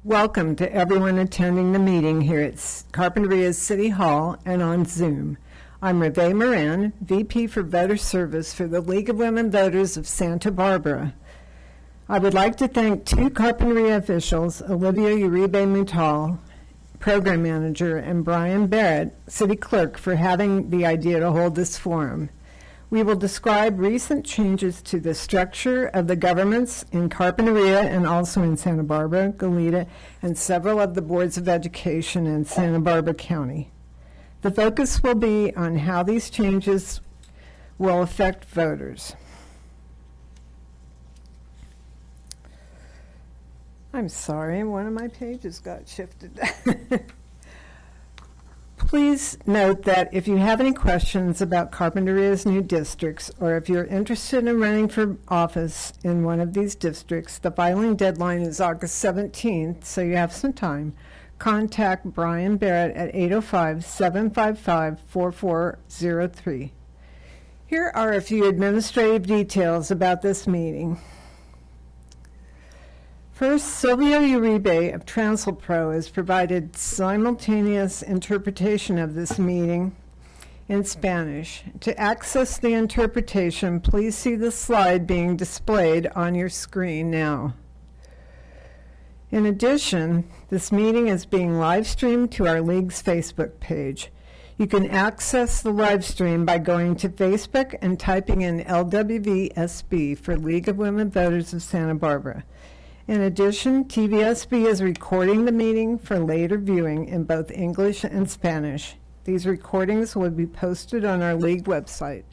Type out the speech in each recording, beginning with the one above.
Welcome to everyone attending the meeting here at Carpinteria's City Hall and on Zoom. I'm Reve Moran, VP for Voter Service for the League of Women Voters of Santa Barbara. I would like to thank two Carpinteria officials, Olivia Uribe Mutal, Program Manager, and Brian Barrett, City Clerk, for having the idea to hold this forum. We will describe recent changes to the structure of the governments in Carpinteria and also in Santa Barbara, Goleta, and several of the boards of education in Santa Barbara County. The focus will be on how these changes will affect voters. I'm sorry, one of my pages got shifted. Please note that if you have any questions about Carpinteria's new districts, or if you're interested in running for office in one of these districts, the filing deadline is August 17th, so you have some time. Contact Brian Barrett at 805-755-4403. Here are a few administrative details about this meeting. First, Sylvia Uribe of TransLPro has provided simultaneous interpretation of this meeting in Spanish. To access the interpretation, please see the slide being displayed on your screen now. In addition, this meeting is being live streamed to our League's Facebook page. You can access the live stream by going to Facebook and typing in LWVSB for League of Women Voters of Santa Barbara. In addition, TVSB is recording the meeting for later viewing in both English and Spanish. These recordings will be posted on our League website,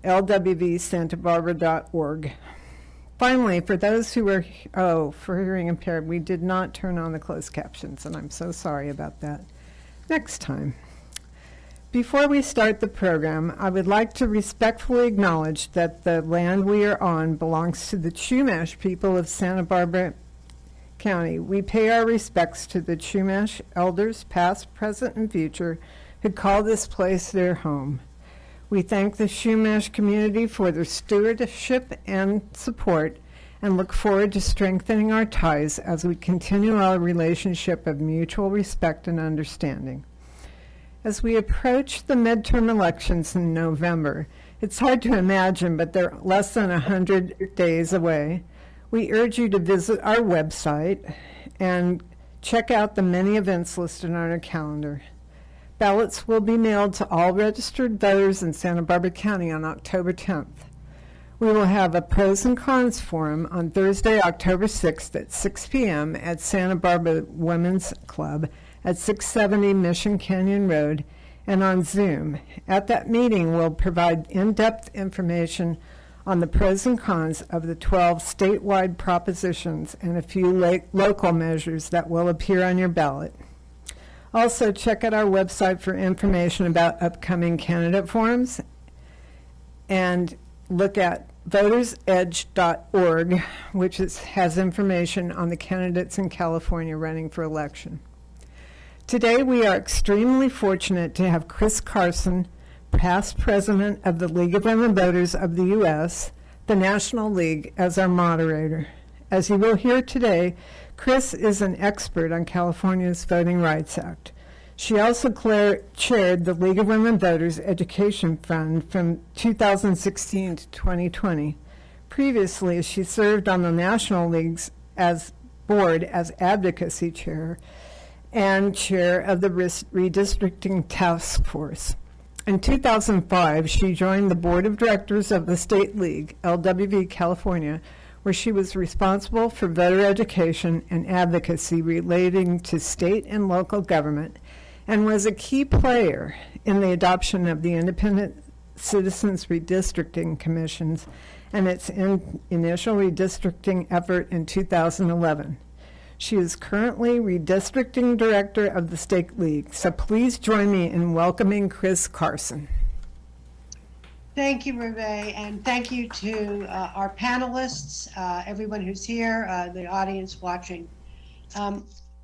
lwvsantabarbara.org. Finally, for those who are, for hearing impaired, we did not turn on the closed captions, and I'm so sorry about that. Next time. Before we start the program, I would like to respectfully acknowledge that the land we are on belongs to the Chumash people of Santa Barbara County. We pay our respects to the Chumash elders, past, present, and future, who call this place their home. We thank the Chumash community for their stewardship and support, and look forward to strengthening our ties as we continue our relationship of mutual respect and understanding. As we approach the midterm elections in November, it's hard to imagine, but they're less than 100 days away. We urge you to visit our website and check out the many events listed on our calendar. Ballots will be mailed to all registered voters in Santa Barbara County on October 10th. We will have a pros and cons forum on Thursday, October 6th at 6 p.m. at Santa Barbara Women's Club at 670 Mission Canyon Road, and on Zoom. At that meeting, we'll provide in-depth information on the pros and cons of the 12 statewide propositions and a few local measures that will appear on your ballot. Also, check out our website for information about upcoming candidate forums, and look at votersedge.org, which has information on the candidates in California running for election. Today, we are extremely fortunate to have Chris Carson, past president of the League of Women Voters of the U.S., the National League, as our moderator. As you will hear today, Chris is an expert on California's Voting Rights Act. She also chaired the League of Women Voters Education Fund from 2016 to 2020. Previously, she served on the National League's board as advocacy chair and chair of the Redistricting Task Force. In 2005, she joined the board of directors of the State League, LWV California, where she was responsible for voter education and advocacy relating to state and local government, and was a key player in the adoption of the Independent Citizens Redistricting Commissions and its initial redistricting effort in 2011. She is currently redistricting director of the State League. So please join me in welcoming Chris Carson. Thank you, Reve, and thank you to our panelists, everyone who's here, the audience watching.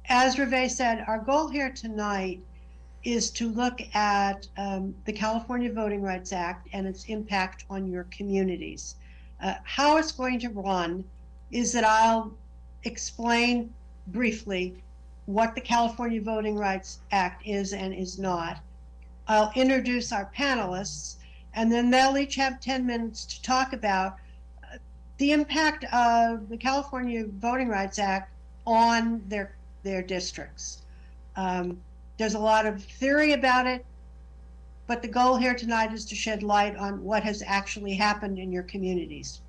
As Reve said, our goal here tonight is to look at the California Voting Rights Act and its impact on your communities. How it's going to run is that I'll explain briefly what the California Voting Rights Act is and is not. I'll introduce our panelists, and then they'll each have 10 minutes to talk about the impact of the California Voting Rights Act on their districts. There's a lot of theory about it, but the goal here tonight is to shed light on what has actually happened in your communities.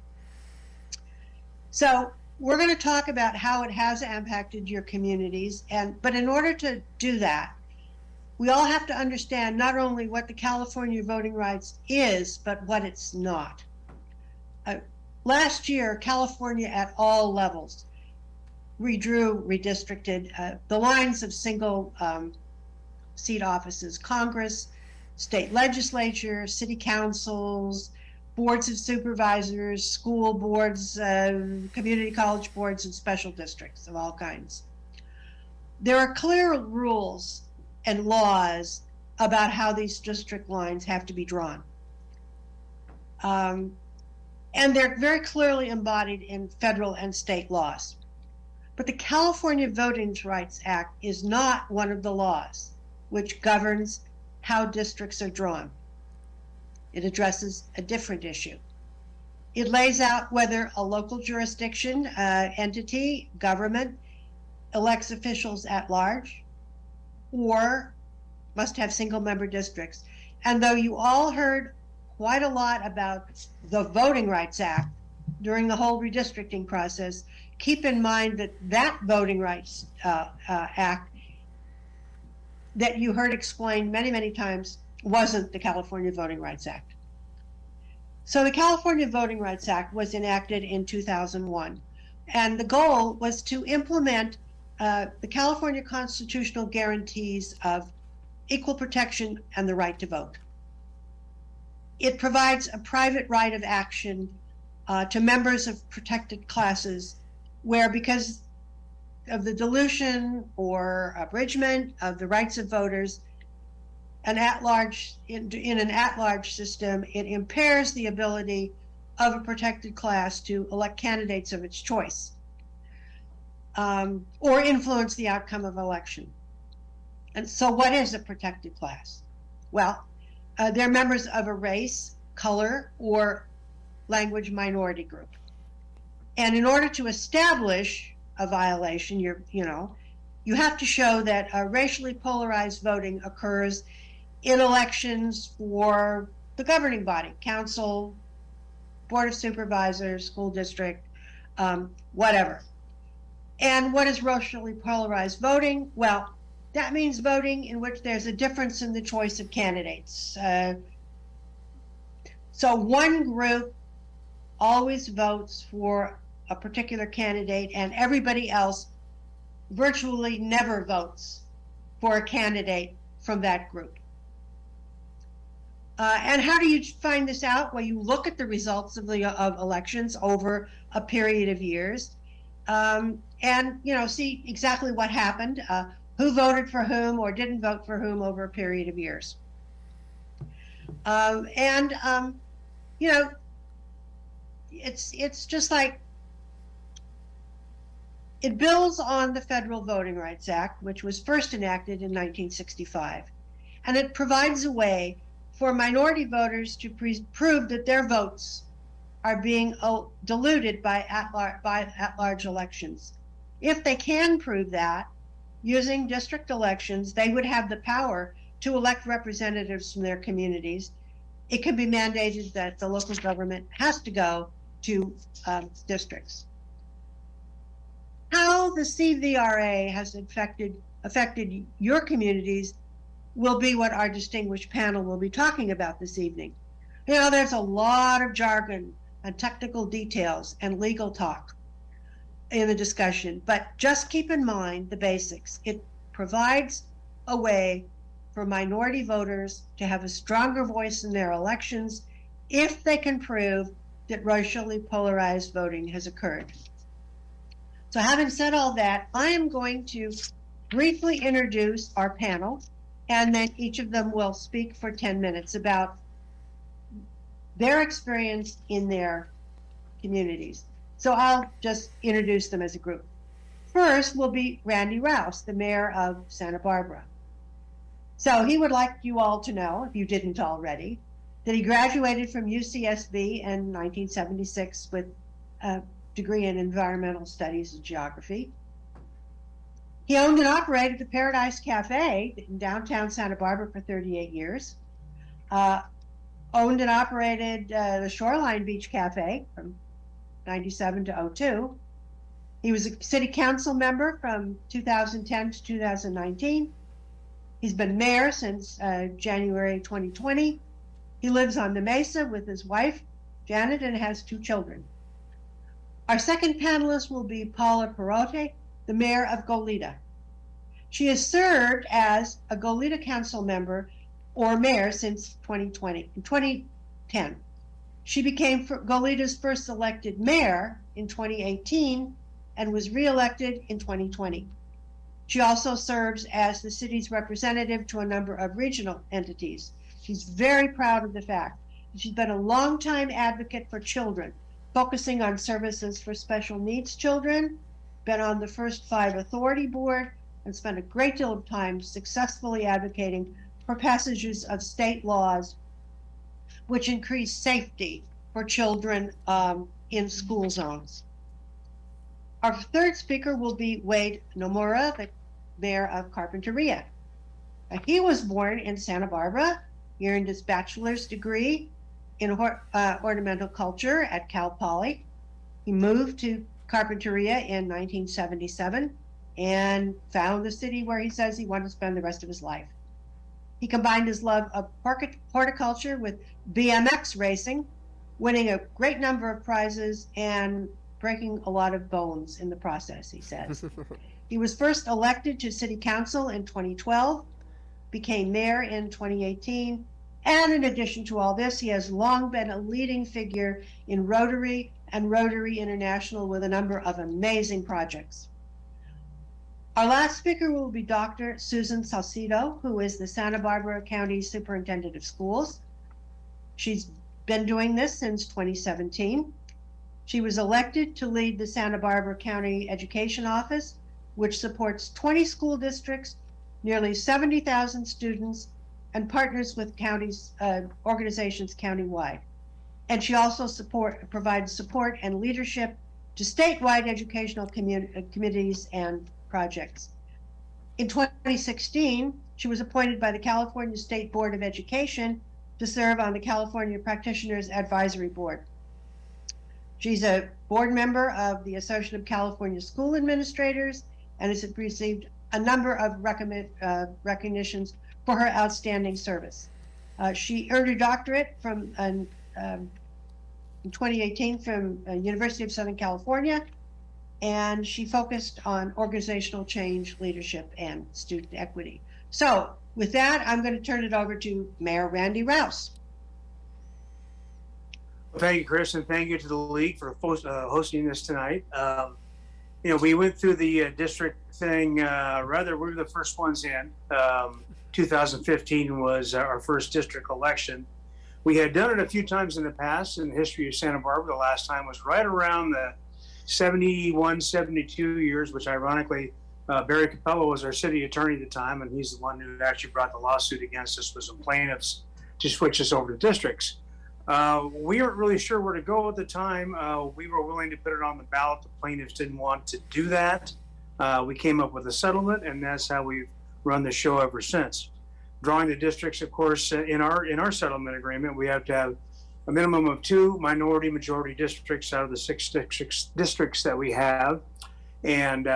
So we're going to talk about how it has impacted your communities, but in order to do that, we all have to understand not only what the California voting rights is, but what it's not. Last year, California at all levels redistricted the lines of single seat offices: Congress, state legislature, city councils, boards of supervisors, school boards, community college boards, and special districts of all kinds. There are clear rules and laws about how these district lines have to be drawn. And they're very clearly embodied in federal and state laws. But the California Voting Rights Act is not one of the laws which governs how districts are drawn. It addresses a different issue. It lays out whether a local jurisdiction, entity, government elects officials at large or must have single-member districts. And though you all heard quite a lot about the Voting Rights Act during the whole redistricting process, keep in mind that that Voting Rights Act that you heard explained many, many times wasn't the California Voting Rights Act. So the California Voting Rights Act was enacted in 2001, and the goal was to implement the California constitutional guarantees of equal protection and the right to vote. It provides a private right of action to members of protected classes where, because of the dilution or abridgment of the rights of voters, in an at-large system, it impairs the ability of a protected class to elect candidates of its choice or influence the outcome of election. And so what is a protected class? Well, they're members of a race, color, or language minority group. And in order to establish a violation, you have to show that racially polarized voting occurs in elections for the governing body, council, board of supervisors, school district, whatever. And what is racially polarized voting? Well, that means voting in which there's a difference in the choice of candidates. So one group always votes for a particular candidate, and everybody else virtually never votes for a candidate from that group. And how do you find this out? Well, you look at the results of elections over a period of years, and see exactly what happened, who voted for whom or didn't vote for whom over a period of years. It's just like, it builds on the Federal Voting Rights Act, which was first enacted in 1965, and it provides a way for minority voters to prove that their votes are being diluted by at-large elections. If they can prove that, using district elections, they would have the power to elect representatives from their communities. It can be mandated that the local government has to go to districts. How the CVRA has affected your communities will be what our distinguished panel will be talking about this evening. There's a lot of jargon and technical details and legal talk in the discussion, but just keep in mind the basics. It provides a way for minority voters to have a stronger voice in their elections if they can prove that racially polarized voting has occurred. So having said all that, I am going to briefly introduce our panel, and then each of them will speak for 10 minutes about their experience in their communities. So I'll just introduce them as a group. first will be Randy Rouse, the mayor of Santa Barbara. So he would like you all to know, if you didn't already, that he graduated from UCSB in 1976 with a degree in environmental studies and geography. He owned and operated the Paradise Cafe in downtown Santa Barbara for 38 years. Owned and operated the Shoreline Beach Cafe from 97 to 02. He was a city council member from 2010 to 2019. He's been mayor since January 2020. He lives on the Mesa with his wife, Janet, and has 2 children. Our second panelist will be Paula Perote, the mayor of Goleta. She has served as a Goleta council member or mayor since 2010. She became Goleta's first elected mayor in 2018 and was reelected in 2020. She also serves as the city's representative to a number of regional entities. She's very proud of the fact that she's been a longtime advocate for children, focusing on services for special needs children, been on the First Five Authority Board, and spent a great deal of time successfully advocating for passages of state laws which increase safety for children in school zones. Our third speaker will be Wade Nomura, the mayor of Carpinteria. He was born in Santa Barbara. He earned his bachelor's degree in ornamental culture at Cal Poly. He moved to Carpinteria in 1977 and found the city where he says he wanted to spend the rest of his life. He combined his love of horticulture with BMX racing, winning a great number of prizes and breaking a lot of bones in the process, he says. He was first elected to city council in 2012, became mayor in 2018, and in addition to all this, he has long been a leading figure in Rotary and Rotary International with a number of amazing projects. Our last speaker will be Dr. Susan Salcido, who is the Santa Barbara County Superintendent of Schools. She's been doing this since 2017. She was elected to lead the Santa Barbara County Education Office, which supports 20 school districts, nearly 70,000 students, and partners with counties, organizations countywide. And she also provides support and leadership to statewide educational committees and projects. In 2016, she was appointed by the California State Board of Education to serve on the California Practitioners Advisory Board. She's a board member of the Association of California School Administrators and has received a number of recognitions for her outstanding service. She earned her doctorate in 2018 from University of Southern California, and she focused on organizational change, leadership, and student equity. So with that, I'm going to turn it over to Mayor Randy Rouse. Well, thank you, Chris, and thank you to the league for hosting this tonight. We went through the district thing, we were the first ones in. 2015 was our first district election. We had done it a few times in the past in the history of Santa Barbara. The last time was right around the 71, 72 years, which ironically, Barry Capello was our city attorney at the time, and he's the one who actually brought the lawsuit against us with some plaintiffs to switch us over to districts. We weren't really sure where to go at the time. We were willing to put it on the ballot. The plaintiffs didn't want to do that. We came up with a settlement, and that's how we've run the show ever since. Drawing the districts, of course, in our settlement agreement, we have to have a minimum of 2 minority-majority districts out of the 6 districts that we have, and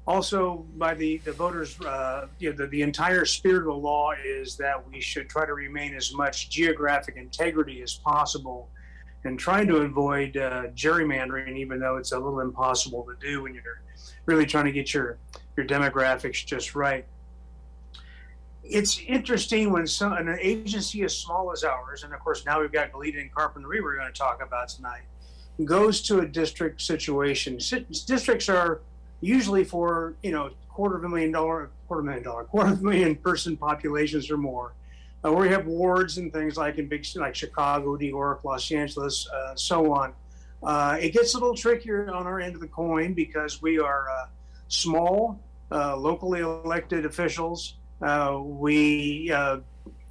also by the voters. The entire spirit of the law is that we should try to remain as much geographic integrity as possible, and trying to avoid gerrymandering, even though it's a little impossible to do when you're really trying to get your demographics just right. It's interesting when an agency as small as ours, and of course now we've got Goleta and Carpinteria we're going to talk about tonight, goes to a district situation. Districts are usually for $250,000 person populations or more. We have wards and things like in big like Chicago, New York, Los Angeles, so on. It gets a little trickier on our end of the coin because we are small, locally elected officials. We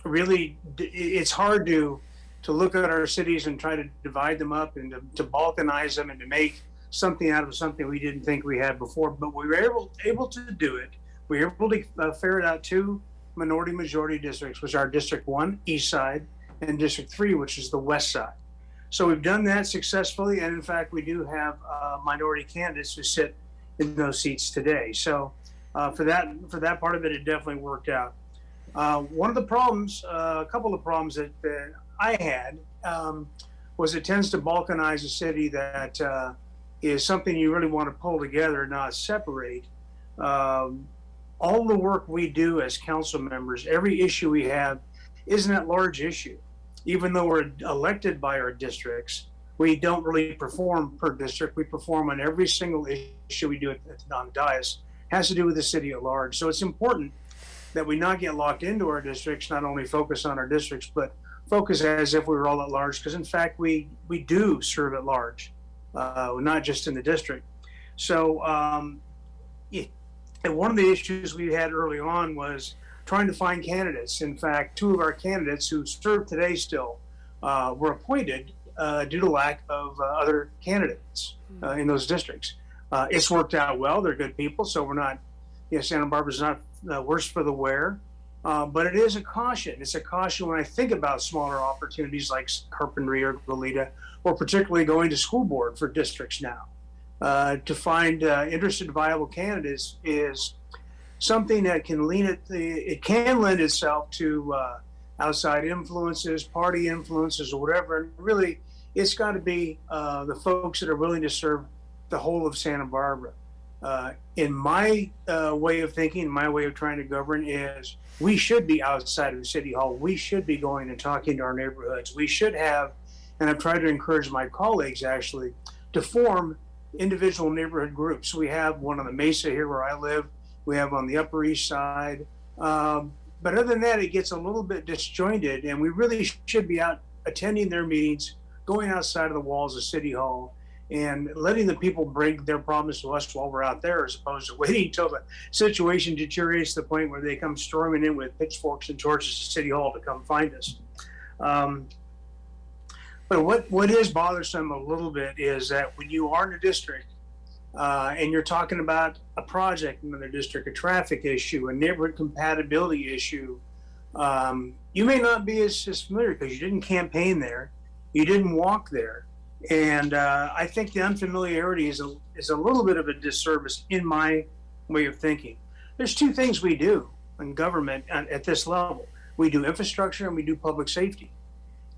really, it's hard to look at our cities and try to divide them up and to balkanize them and to make something out of something we didn't think we had before. But we were able to do it. We were able to ferret out 2 minority majority districts, which are District 1, East Side, and District 3, which is the West Side. So we've done that successfully. And in fact, we do have minority candidates who sit in those seats today. So for that part of it, it definitely worked out. One of the problems, a couple of problems that I had was it tends to balkanize a city that is something you really want to pull together, not separate. All the work we do as council members, every issue we have isn't that large issue. Even though we're elected by our districts, we don't really perform per district. We perform on every single issue we do on the dais. It has to do with the city at large. So it's important that we not get locked into our districts, not only focus on our districts, but focus as if we were all at large, because in fact we do serve at large, not just in the district. So and one of the issues we had early on was trying to find candidates. In fact, 2 of our candidates who serve today still were appointed due to lack of other candidates in those districts. It's worked out well. They're good people, so we're not, Santa Barbara's not worse for the wear. But it is a caution. It's a caution when I think about smaller opportunities like Carpentry or Goleta, or particularly going to school board for districts now. To find interested, viable candidates is something that can it can lend itself to outside influences, party influences, or whatever. And really, it's got to be the folks that are willing to serve the whole of Santa Barbara. In my way of thinking, my way of trying to govern is we should be outside of the city hall. We should be going and talking to our neighborhoods. We should have, and I've tried to encourage my colleagues actually, to form individual neighborhood groups. We have one on the Mesa here where I live. We have on the Upper East Side. But other than that, it gets a little bit disjointed, and we really should be out attending their meetings, going outside of the walls of City Hall, and letting the people bring their problems to us while we're out there, as opposed to waiting until the situation deteriorates to the point where they come storming in with pitchforks and torches to City Hall to come find us. But what is bothersome a little bit is that when you are in a district and you're talking about a project in another district, a traffic issue, a neighborhood compatibility issue, you may not be as familiar because you didn't campaign there, you didn't walk there. And I think the unfamiliarity is a little bit of a disservice in my way of thinking. There's 2 things we do in government at this level. We do infrastructure and we do public safety.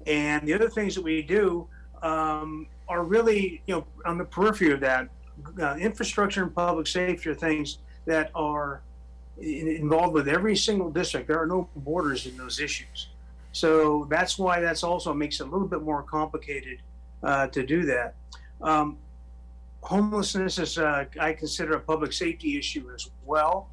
And the other things that we do are really, on the periphery of that. Infrastructure and public safety are things that are involved with every single district. There are no borders in those issues. So that's why that's also makes it a little bit more complicated to do that. Homelessness is, I consider, a public safety issue as well.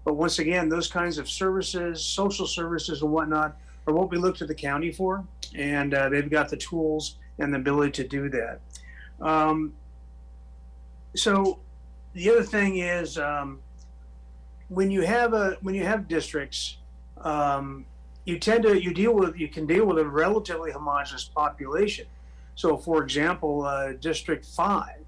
But once again, those kinds of services, social services and whatnot, are what we look to the county for. And they've got the tools and the ability to do that. So the other thing is when you have districts, you can deal with a relatively homogeneous population. So, for example, District 5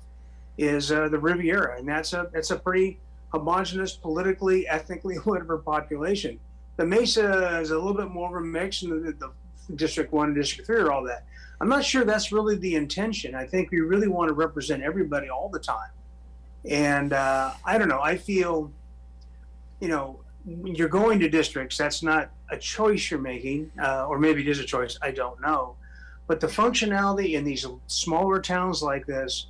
is the Riviera, and that's a pretty homogeneous, politically, ethnically, whatever population. The Mesa is a little bit more of a mix, and the District 1 and District 3 are all that. I'm not sure that's really the intention. I think we really want to represent everybody all the time. And I don't know, I feel, when you're going to districts, that's not a choice you're making, or maybe it is a choice, I don't know. But the functionality in these smaller towns like this,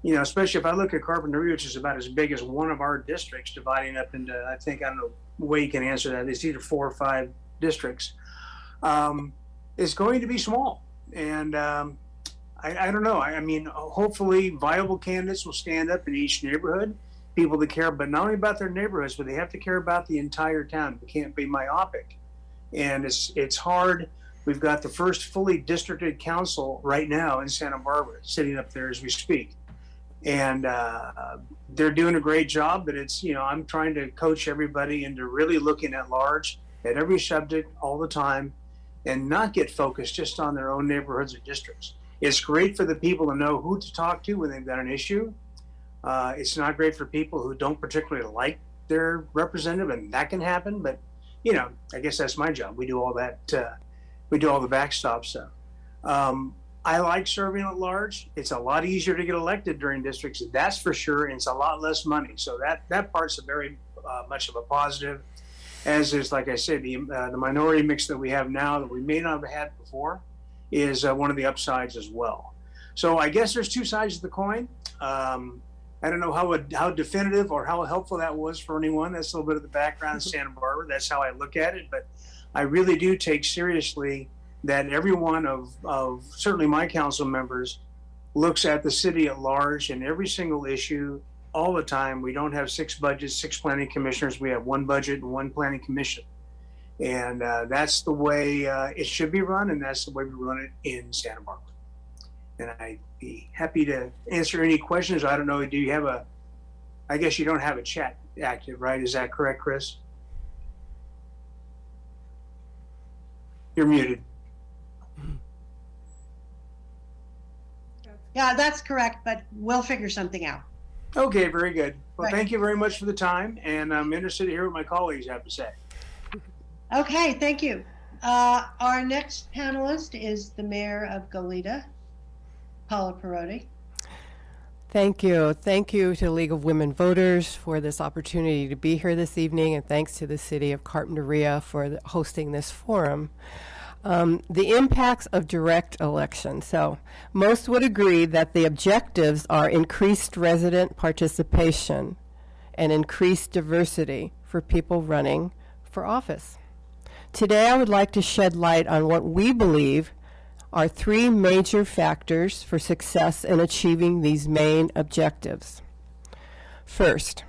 especially if I look at Carpenter, which is about as big as one of our districts, dividing up into, I don't know the way you can answer that, it's either 4 or 5 districts, is going to be small. And I don't know. I mean, hopefully viable candidates will stand up in each neighborhood, people that care, but not only about their neighborhoods, but they have to care about the entire town. They can't be myopic. And it's hard. We've got the first fully districted council right now in Santa Barbara, sitting up there as we speak. and they're doing a great job. But it's, I'm trying to coach everybody into really looking at large, at every subject all the time, and not get focused just on their own neighborhoods or districts. It's great for the people to know who to talk to when they've got an issue. It's not great for people who don't particularly like their representative, and that can happen. But, I guess that's my job. We do all that. We do all the backstop stuff. I like serving at large. It's a lot easier to get elected during districts, that's for sure, and it's a lot less money. So that part's a very much of a positive. As is, like I said, the minority mix that we have now that we may not have had before is one of the upsides as well. So I guess there's two sides of the coin. I don't know how definitive or how helpful that was for anyone. That's a little bit of the background in Santa Barbara. That's how I look at it. But I really do take seriously that every one of certainly my council members looks at the city at large and every single issue all the time. We don't have 6 budgets, 6 planning commissioners. We have 1 budget and 1 planning commission. And that's the way it should be run, and that's the way we run it in Santa Barbara. And I'd be happy to answer any questions. I don't know, do you have I guess you don't have a chat active, right? Is that correct, Chris? You're muted. Yeah, that's correct, but we'll figure something out. Okay, very good. Well, Right. Thank you very much for the time, and I'm interested to hear what my colleagues have to say. Okay, thank you. Our next panelist is the mayor of Goleta, Paula Perotti. Thank you. Thank you to the League of Women Voters for this opportunity to be here this evening, and thanks to the City of Carpinteria for hosting this forum. The impacts of direct election. So most would agree that the objectives are increased resident participation and increased diversity for people running for office. Today I would like to shed light on what we believe are 3 major factors for success in achieving these main objectives. First,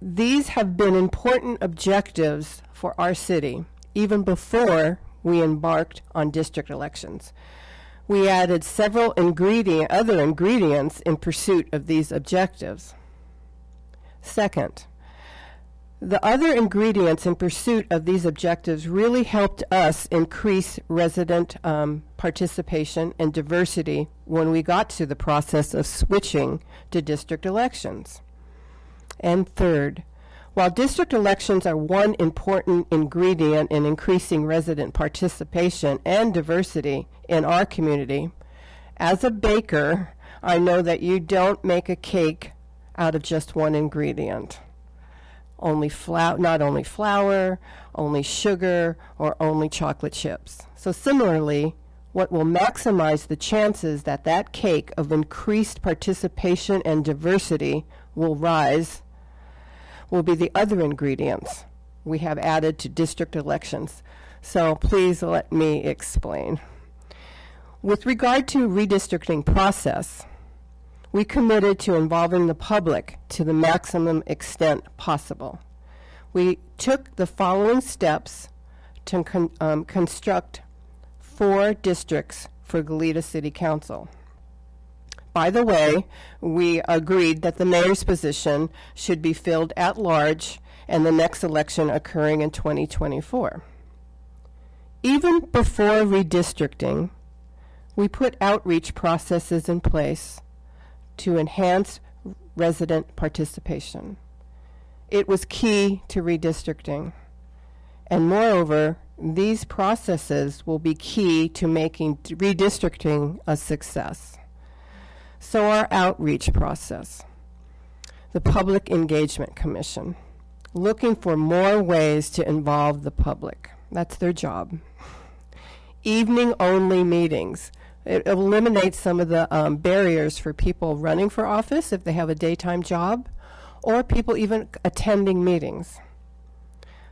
these have been important objectives for our city even before we embarked on district elections. We added several other ingredients in pursuit of these objectives. Second, the other ingredients in pursuit of these objectives really helped us increase resident participation and diversity when we got to the process of switching to district elections. And third, while district elections are one important ingredient in increasing resident participation and diversity in our community, as a baker, I know that you don't make a cake out of just one ingredient. Not only flour, only sugar, or only chocolate chips. So similarly, what will maximize the chances that that cake of increased participation and diversity will rise will be the other ingredients we have added to district elections. So please let me explain. With regard to redistricting process, we committed to involving the public to the maximum extent possible. We took the following steps to construct 4 districts for Goleta City Council. By the way, we agreed that the mayor's position should be filled at large and the next election occurring in 2024. Even before redistricting, we put outreach processes in place to enhance resident participation. It was key to redistricting. And moreover, these processes will be key to making redistricting a success. So our outreach process, the Public Engagement Commission, looking for more ways to involve the public. That's their job. Evening-only meetings. It eliminates some of the barriers for people running for office if they have a daytime job, or people even attending meetings.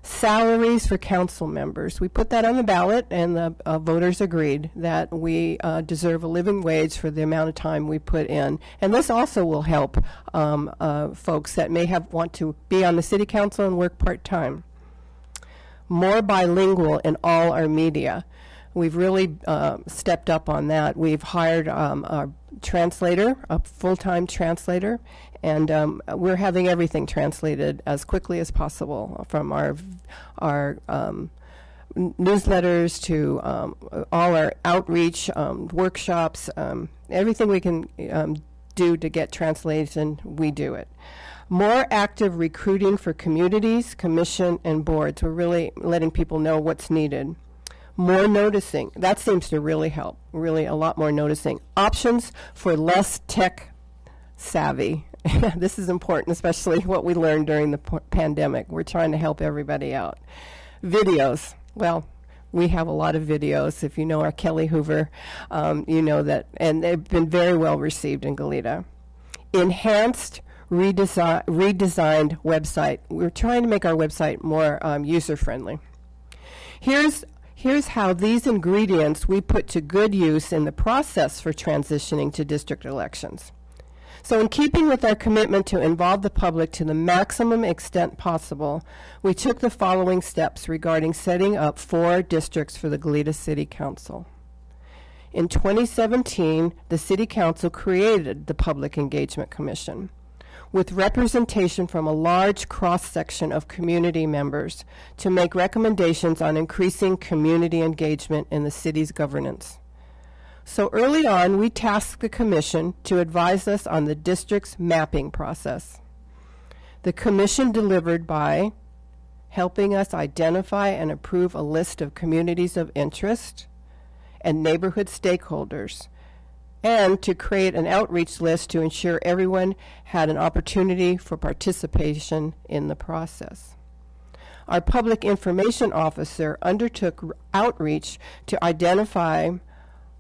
Salaries for council members. We put that on the ballot, and the voters agreed that we deserve a living wage for the amount of time we put in. And this also will help folks that may want to be on the city council and work part-time. More bilingual in all our media. We've really stepped up on that. We've hired a translator, a full-time translator, and we're having everything translated as quickly as possible, from our newsletters to all our outreach workshops. Everything we can do to get translation, we do it. More active recruiting for communities, commission, and boards. We're really letting people know what's needed. More noticing. That seems to really help. Really a lot more noticing. Options for less tech savvy. This is important, especially what we learned during the pandemic. We're trying to help everybody out. Videos. Well, we have a lot of videos. If you know our Kelly Hoover, you know that, and they've been very well received in Goleta. Enhanced, redesigned website. We're trying to make our website more user-friendly. Here's how these ingredients we put to good use in the process for transitioning to district elections. So in keeping with our commitment to involve the public to the maximum extent possible, we took the following steps regarding setting up 4 districts for the Goleta City Council. In 2017, the City Council created the Public Engagement Commission, with representation from a large cross-section of community members to make recommendations on increasing community engagement in the city's governance. So early on, we tasked the commission to advise us on the district's mapping process. The commission delivered by helping us identify and approve a list of communities of interest and neighborhood stakeholders, and to create an outreach list to ensure everyone had an opportunity for participation in the process. Our public information officer undertook outreach to identify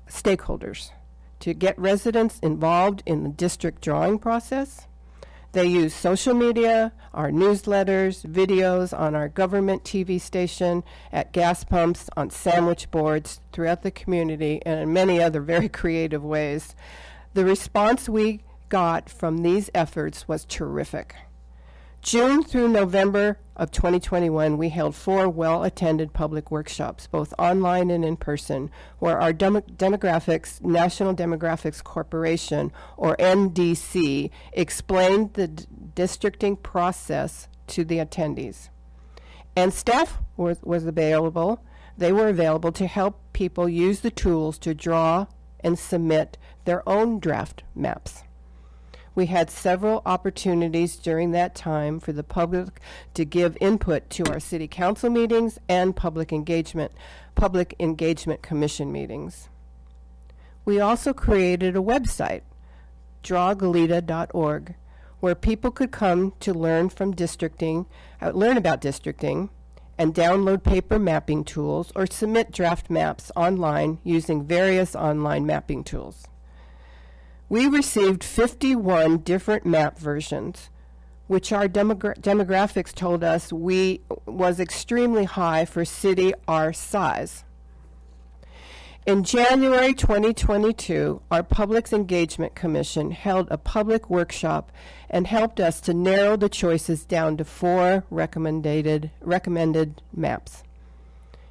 stakeholders, to get residents involved in the district drawing process. They used social media, our newsletters, videos on our government TV station, at gas pumps, on sandwich boards throughout the community, and in many other very creative ways. The response we got from these efforts was terrific. June through November of 2021, we held 4 well-attended public workshops, both online and in person, where our demographics, National Demographics Corporation, or NDC, explained the districting process to the attendees. And staff was available. They were available to help people use the tools to draw and submit their own draft maps. We had several opportunities during that time for the public to give input to our city council meetings and public engagement commission meetings. We also created a website, drawgoleta.org, where people could come to learn about districting, and download paper mapping tools or submit draft maps online using various online mapping tools. We received 51 different map versions, which our demographics told us was extremely high for a city our size. In January 2022, our Public Engagement Commission held a public workshop and helped us to narrow the choices down to 4 recommended maps.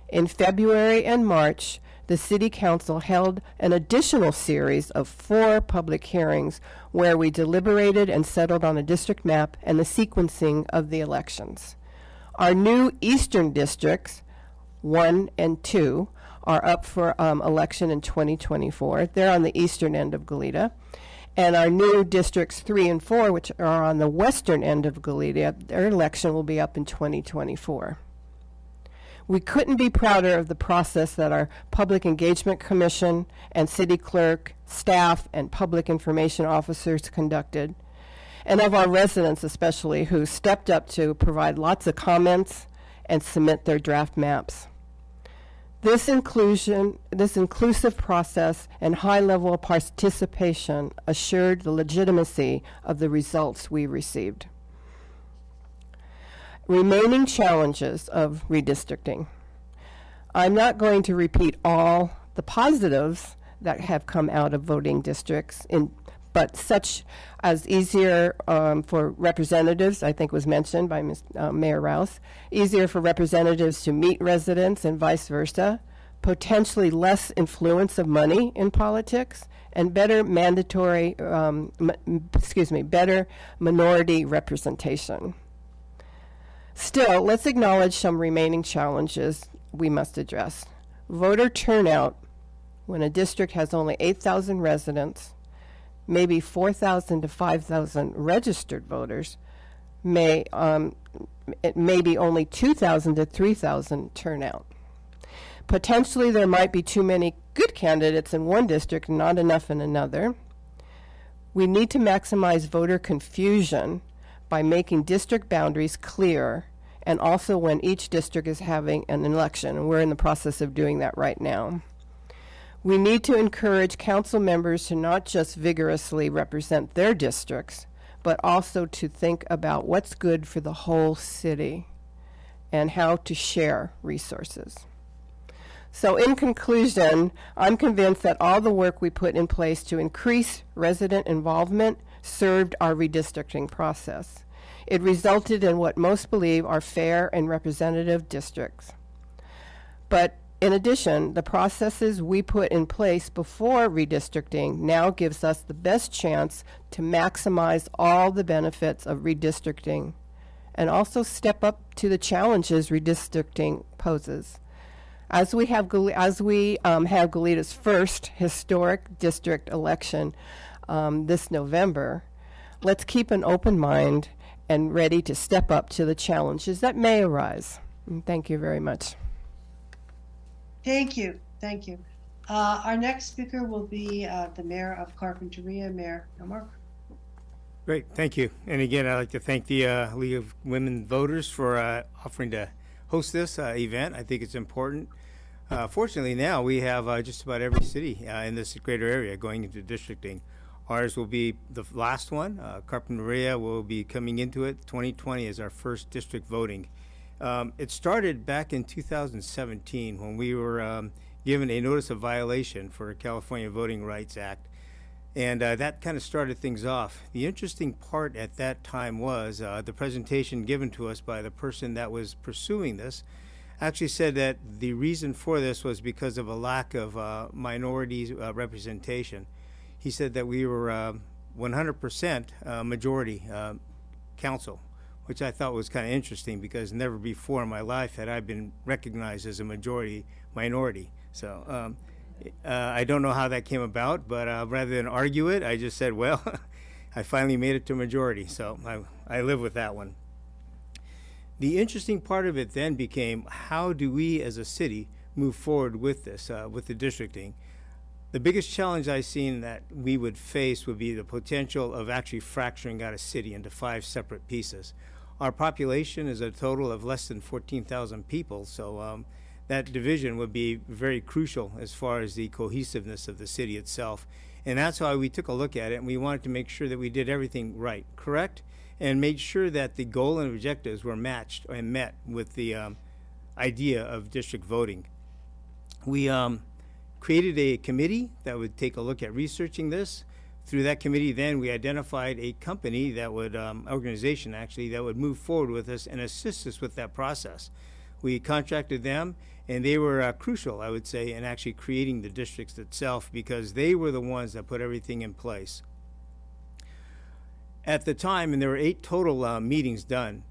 In February and March, the City Council held an additional series of 4 public hearings where we deliberated and settled on a district map and the sequencing of the elections. Our new Eastern Districts, 1 and 2, are up for election in 2024. They're on the eastern end of Goleta. And our new Districts 3 and 4, which are on the western end of Goleta, their election will be up in 2024. We couldn't be prouder of the process that our Public Engagement Commission and City Clerk, staff, and public information officers conducted, and of our residents especially, who stepped up to provide lots of comments and submit their draft maps. This inclusive process and high level of participation assured the legitimacy of the results we received. Remaining challenges of redistricting. I'm not going to repeat all the positives that have come out of voting districts, but such as easier for representatives, I think was mentioned by Mayor Rouse, easier for representatives to meet residents and vice versa, potentially less influence of money in politics, and better better minority representation. Still, let's acknowledge some remaining challenges we must address. Voter turnout, when a district has only 8,000 residents, maybe 4,000 to 5,000 registered voters, it may be only 2,000 to 3,000 turnout. Potentially, there might be too many good candidates in one district and not enough in another. We need to maximize voter confusion by making district boundaries clear, and also when each district is having an election, and we're in the process of doing that right now. We need to encourage council members to not just vigorously represent their districts, but also to think about what's good for the whole city and how to share resources. So in conclusion, I'm convinced that all the work we put in place to increase resident involvement served our redistricting process. It resulted in what most believe are fair and representative districts. But in addition, the processes we put in place before redistricting now gives us the best chance to maximize all the benefits of redistricting and also step up to the challenges redistricting poses. As we have Goleta's first historic district election this November, let's keep an open mind and ready to step up to the challenges that may arise. And thank you very much. Thank you. Thank you. Our next speaker will be the Mayor of Carpinteria, Mayor Mark. Great, thank you. And again, I'd like to thank the League of Women Voters for offering to host this event. I think it's important. Fortunately, now we have just about every city in this greater area going into districting. Ours will be the last one. Carpinteria will be coming into it. 2020 is our first district voting. It started back in 2017 when we were given a notice of violation for the California Voting Rights Act. And that kind of started things off. The interesting part at that time was the presentation given to us by the person that was pursuing this actually said that the reason for this was because of a lack of minority representation. He said that we were 100% majority council, which I thought was kind of interesting because never before in my life had I been recognized as a majority minority. So I don't know how that came about, but rather than argue it, I just said, well, I finally made it to majority, so I live with that one. The interesting part of it then became, how do we as a city move forward with this, with the districting? The biggest challenge I've seen that we would face would be the potential of actually fracturing out a city into 5 separate pieces. Our population is a total of less than 14,000 people, so that division would be very crucial as far as the cohesiveness of the city itself. And that's why we took a look at it, and we wanted to make sure that we did everything right, correct, and made sure that the goal and objectives were matched and met with the idea of district voting. We created a committee that would take a look at researching this. Through that committee, then we identified a company that would, organization actually, that would move forward with us and assist us with that process. We contracted them, and they were crucial, I would say, in actually creating the districts itself because they were the ones that put everything in place. At the time, and there were 8 total meetings done,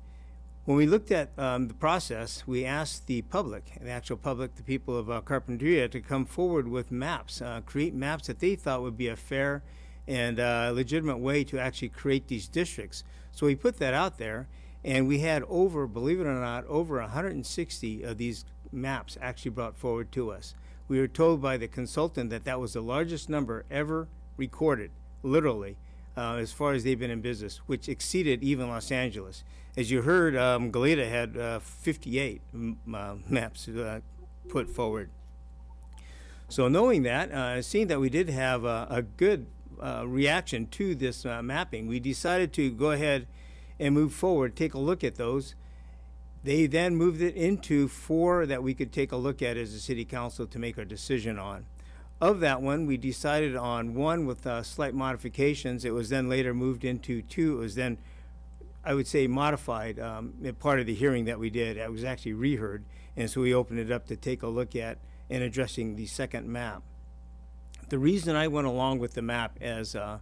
when we looked at the process, we asked the public, the actual public, the people of Carpinteria, to come forward with maps, create maps that they thought would be a fair and legitimate way to actually create these districts. So we put that out there, and we had over, believe it or not, over 160 of these maps actually brought forward to us. We were told by the consultant that that was the largest number ever recorded, literally, as far as they've been in business, which exceeded even Los Angeles. As you heard, Goleta had 58 maps put forward. So knowing that, seeing that we did have a good reaction to this mapping, we decided to go ahead and move forward, take a look at those. They then moved it into 4 that we could take a look at as a city council to make our decision on. Of that one, we decided on 1 with slight modifications. It was then later moved into 2. It was then, I would say, modified. Part of the hearing that we did, it was actually reheard, and so we opened it up to take a look at in addressing the second map. The reason I went along with the map as I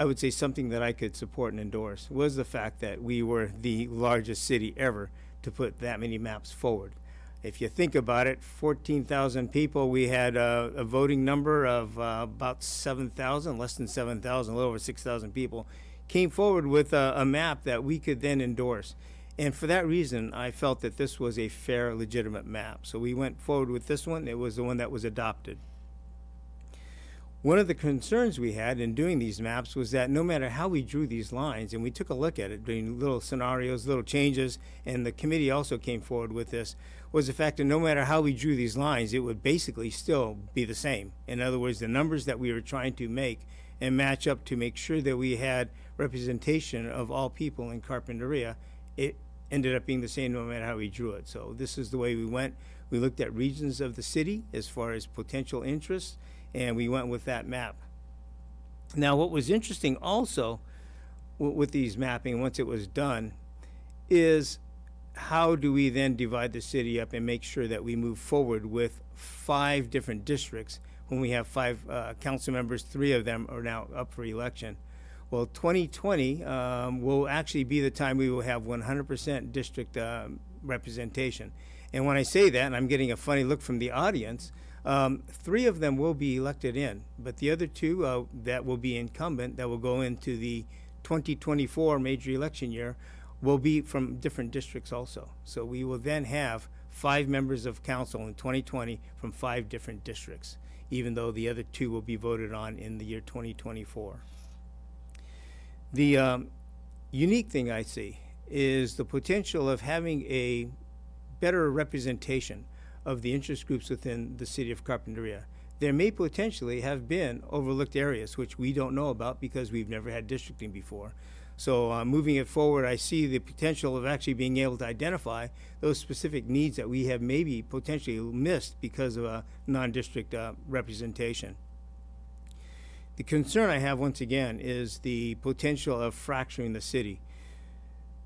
would say something that I could support and endorse was the fact that we were the largest city ever to put that many maps forward. If you think about it, 14,000 people, we had a voting number of about 7,000, less than 7,000, a little over 6,000 people came forward with a map that we could then endorse. And for that reason, I felt that this was a fair, legitimate map. So we went forward with this one. It was the one that was adopted. One of the concerns we had in doing these maps was that no matter how we drew these lines, and we took a look at it, doing little scenarios, little changes, and the committee also came forward with this, was the fact that no matter how we drew these lines, it would basically still be the same. In other words, the numbers that we were trying to make and match up to make sure that we had representation of all people in Carpinteria, it ended up being the same no matter how we drew it. So this is the way we went. We looked at regions of the city as far as potential interests, and we went with that map. Now, what was interesting also with these mapping, once it was done, is how do we then divide the city up and make sure that we move forward with 5 different districts when we have 5 council members, 3 of them are now up for election. Well, 2020 will actually be the time we will have 100% district representation. And when I say that, and I'm getting a funny look from the audience, 3 of them will be elected in, but the other 2 that will be incumbent, that will go into the 2024 major election year, will be from different districts also. So we will then have 5 members of council in 2020 from 5 different districts, even though the other 2 will be voted on in the year 2024. The unique thing I see is the potential of having a better representation of the interest groups within the city of Carpinteria. There may potentially have been overlooked areas which we don't know about because we've never had districting before. So moving it forward, I see the potential of actually being able to identify those specific needs that we have maybe potentially missed because of a non-district representation. The concern I have, once again, is the potential of fracturing the city.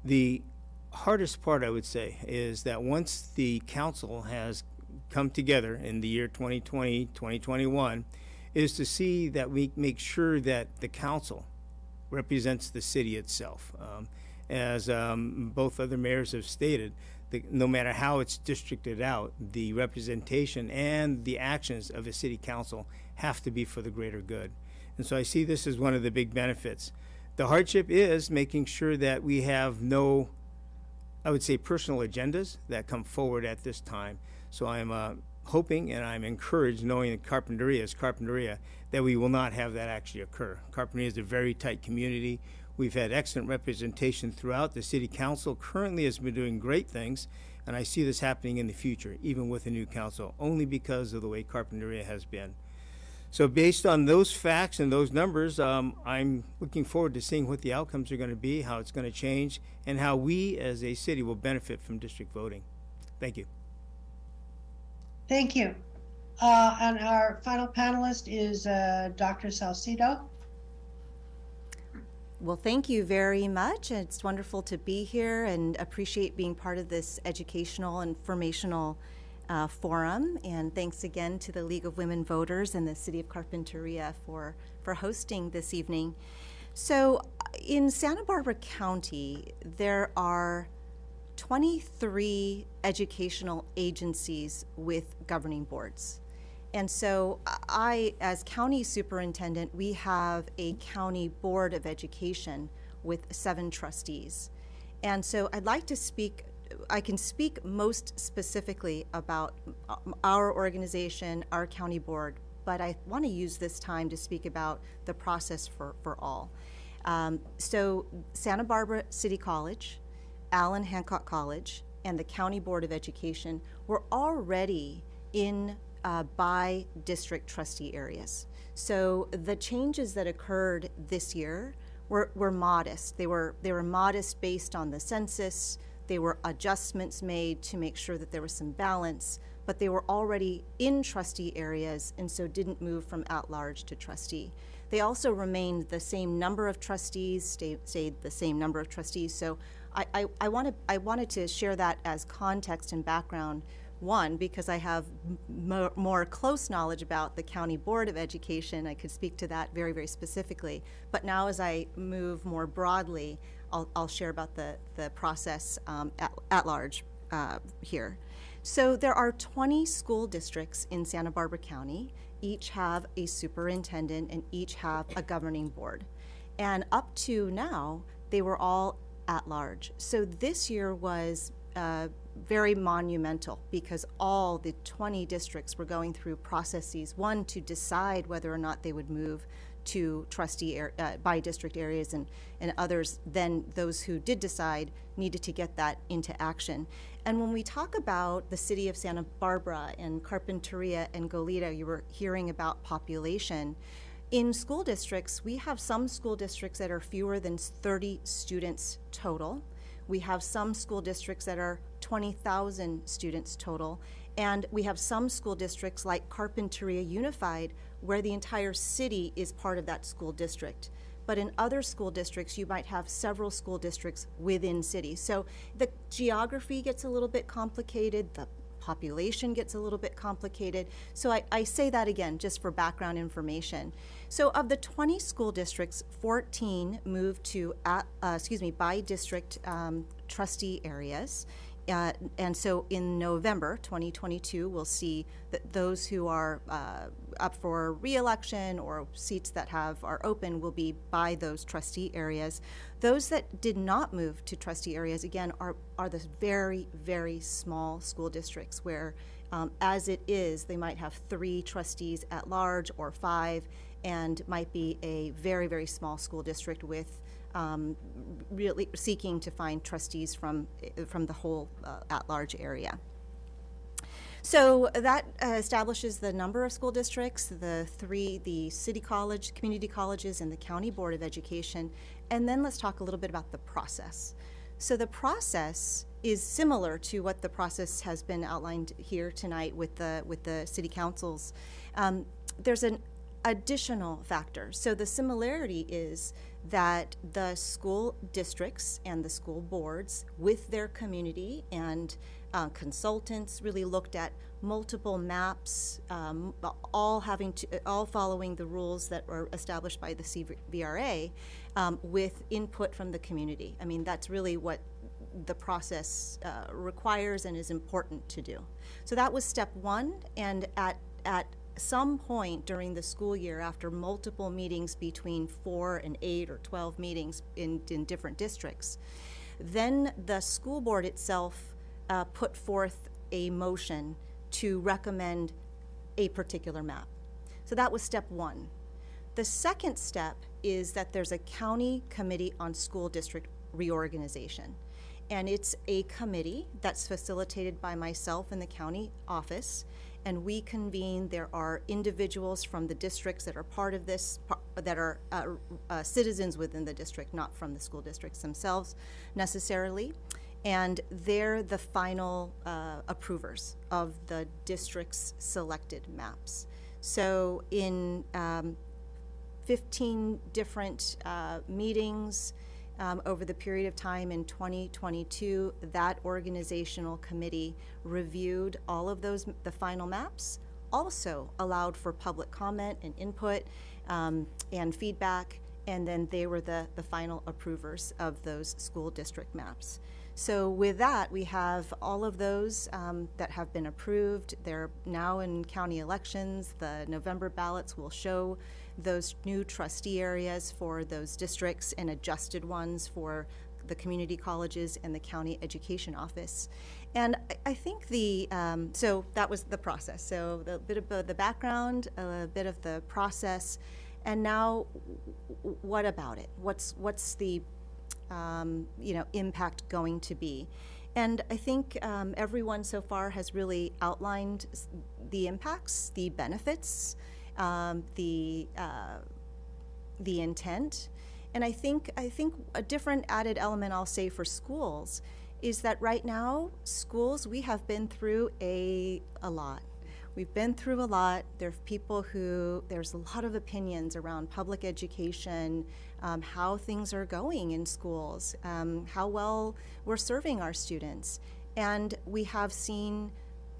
The hardest part, I would say, is that once the council has come together in the year 2020, 2021, is to see that we make sure that the council represents the city itself. As both other mayors have stated, no matter how it's districted out, the representation and the actions of a city council have to be for the greater good. And so I see this as one of the big benefits. The hardship is making sure that we have no, I would say, personal agendas that come forward at this time. So I'm hoping and I'm encouraged, knowing that Carpinteria is Carpinteria, that we will not have that actually occur. Carpinteria is a very tight community. We've had excellent representation throughout. The city council currently has been doing great things, and I see this happening in the future, even with a new council, only because of the way Carpinteria has been. So based on those facts and those numbers, I'm looking forward to seeing what the outcomes are going to be, how it's going to change, and how we as a city will benefit from district voting. Thank you. Thank you. And our final panelist is Dr. Salcido. Well, thank you very much. It's wonderful to be here and appreciate being part of this educational and informational forum. And thanks again to the League of Women Voters and the City of Carpinteria for hosting this evening. So in Santa Barbara County, there are 23 educational agencies with governing boards. And so I, as county superintendent, we have a county board of education with 7 trustees. And so I'd like to speak, I can speak most specifically about our organization, our county board, but I want to use this time to speak about the process for all. So Santa Barbara City College, Allen Hancock College, and the County Board of Education were already in by district trustee areas. So the changes that occurred this year were modest. They were modest based on the census. They were adjustments made to make sure that there was some balance, but they were already in trustee areas and so didn't move from at-large to trustee. They also remained the same number of trustees, stayed the same number of trustees. So I wanted to share that as context and background one, because I have more close knowledge about the County Board of Education. I could speak to that very, very specifically. But now as I move more broadly, I'll share about the process at large here. So there are 20 school districts in Santa Barbara County. Each have a superintendent and each have a governing board. And up to now, they were all at large. So this year was very monumental because all the 20 districts were going through processes, one, to decide whether or not they would move to trustee by district areas, and others, then those who did decide needed to get that into action. And when we talk about the city of Santa Barbara and Carpinteria and Goleta, you were hearing about population. In school districts, we have some school districts that are fewer than 30 students total. We have some school districts that are 20,000 students total. And we have some school districts like Carpinteria Unified, where the entire city is part of that school district. But in other school districts, you might have several school districts within cities. So the geography gets a little bit complicated, the population gets a little bit complicated. So I say that again, just for background information. So of the 20 school districts, 14 moved to, by district trustee areas. And so in November 2022, we'll see that those who are up for re-election or seats that are open will be by those trustee areas. Those that did not move to trustee areas, again, are the very, very small school districts where, as it is, they might have 3 trustees at large or 5, and might be a very, very small school district with really seeking to find trustees from the whole at-large area. So that establishes the number of school districts, the city college, community colleges, and the County Board of Education. And then let's talk a little bit about the process. So the process is similar to what the process has been outlined here tonight with the city councils. There's an additional factor. So the similarity is that the school districts and the school boards with their community and consultants really looked at multiple maps, all following the rules that were established by the CVRA, with input from the community. I mean, that's really what the process requires and is important to do. So that was step one, and at some point during the school year, after multiple meetings between 4 and 8 or 12 meetings in different districts, then the school board itself put forth a motion to recommend a particular map. So that was step one. The second step is that there's a county committee on school district reorganization. And it's a committee that's facilitated by myself in the county office. And we convene. There are individuals from the districts that are part of this, that are citizens within the district, not from the school districts themselves necessarily. And they're the final approvers of the district's selected maps. So in 15 different meetings over the period of time in 2022, that organizational committee reviewed all of those, the final maps, also allowed for public comment and input and feedback, and then they were the final approvers of those school district maps. So with that, we have all of those that have been approved. They're now in county elections. The November ballots will show those new trustee areas for those districts and adjusted ones for the community colleges and the county education office. And I think so that was the process. So a bit of the background, a bit of the process, and now what about it? What's the impact going to be? And I think everyone so far has really outlined the impacts, the benefits, the intent. And I think a different added element I'll say for schools is that right now, schools, we have been through a lot. We've been through a lot. There's a lot of opinions around public education, how things are going in schools, how well we're serving our students. And we have seen